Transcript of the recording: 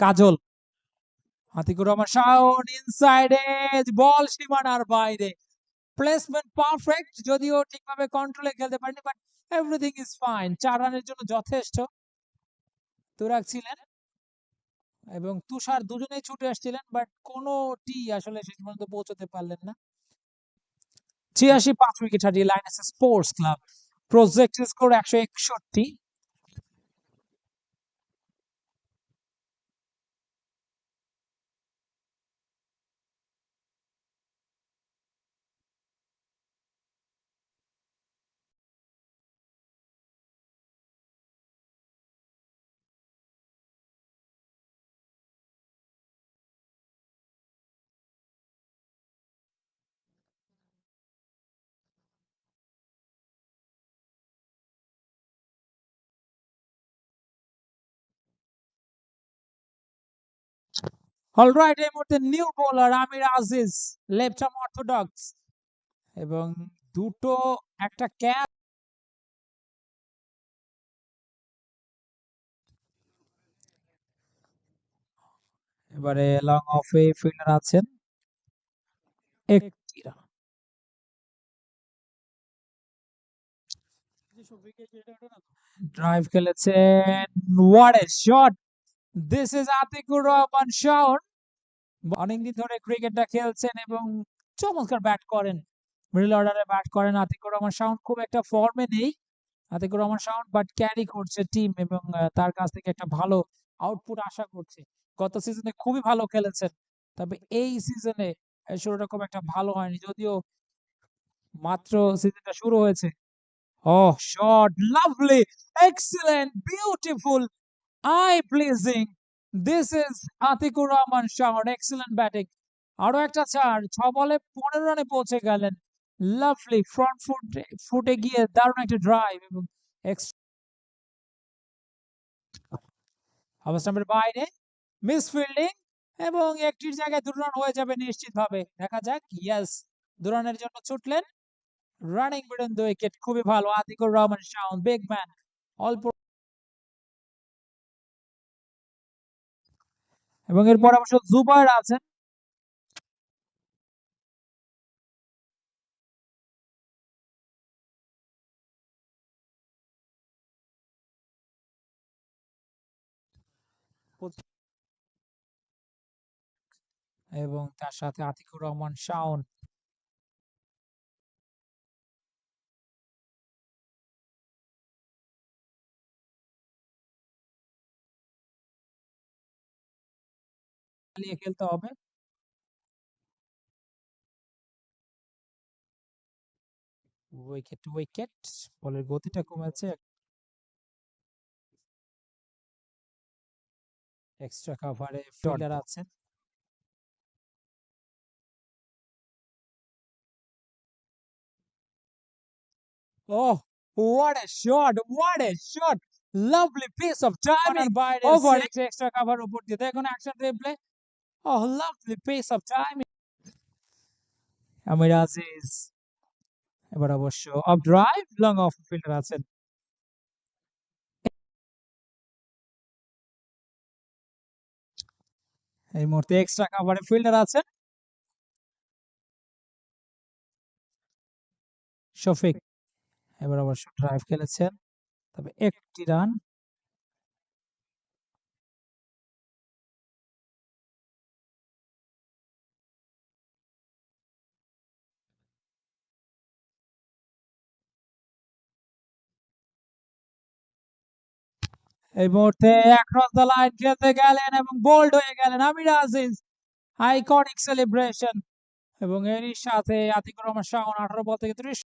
কাজল, Atikur Rahman Shaon inside edge, বল সীমানার বাইরে, placement perfect, যদিও ঠিকভাবে কন্ট্রোলে খেলতে পারেনি, বাট এভরিথিং ইজ ফাইন। 4 রানের জন্য যথেষ্ট। তুরাগ ছিলেন এবং তুষার দুজনেই ছুটে আসছিলেন, বাট কোনোটি আসলে শেষ পর্যন্ত পৌঁছতে পারলেন না। 86 5 উইকেট হারিয়ে Lions sports club projected score 161। Alright, এই মুহূর্তে নিউ বোলার আমির আজিজ, লেফট আর্ম অর্থোডক্স, এবং দুটো একটা ক্যাচ। এবারে লং অফে ফিল্ডার আছেন একটি রান। ড্রাইভ খেলেছেন, what a shot, this is Atiqur Rahman Shawon. অনেকদিন ধরে ক্রিকেটটা খেলছেন এবং চমৎকার ব্যাট করেন, মিডল অর্ডারে ব্যাট করেন। আতিকুর রহমান শাওন খুব একটা ফর্মে নেই, আতিকুর রহমান শাওন, বাট ক্যারি করছে টিম এবং তার কাছ থেকে একটা ভালো আউটপুট আশা করছে। গত সিজনে খুবই ভালো খেলেছেন, তবে এই সিজনে শুরুটা খুব একটা ভালো হয়নি, যদিও মাত্র সিজনটা শুরু হয়েছে। Oh, shot, lovely, excellent, beautiful, eye-pleasing. This is Atikur Rahman Shahar, excellent batting. আরো একটা 4, 6 বলে 15 রানে পৌঁছে গেলেন। লাভলি ফ্রন্ট ফুটে গিয়ে দারুণ একটা ড্রাইভ এবং অবস্থানের বাইরে মিস ফিল্ডিং, এবং একটির জায়গায় 2 রান হয়ে যাবে নিশ্চিতভাবে। দেখা যাক। ইয়েস, 2 রানের জন্য ছুটলেন। রানিং বিটুইন দ্য উইকেট খুবই ভালো আতিকুর রহমান শাওন, বিগ ম্যান। অল্প, এবং এরপর অবশ্য জুবায়ের আছেন। এবং তার সাথে আতিকুর রহমান শাওন। চালিয়ে খেলতে হবে। উইকেট উইকেট, বলের গতিটা কমেছে। এক্সট্রা কভারে ফিল্ডার আছেন। Oh, what a shot! What a shot! Lovely piece of timing over extra cover উপর দিয়ে দেখুন action replay. Oh, lovely piece of timing. Amir Aziz এবার অবশ্য off drive, long off fielder আছেন। এই মুহূর্তে এক্সট্রা কভারে ফিল্ডার আছেন শফিক। এবার অবশ্য ড্রাইভ খেলেছেন, তবে একটি রান। এই মুহূর্তে অ্যাক্রস দ্য লাইন খেলতে গেলেন এবং বোল্ড হয়ে গেলেন আমির আজিজ। আইকনিক সেলিব্রেশন, এবং এরই সাথে আতিকুর রহমান শাওন 18 বল থেকে 30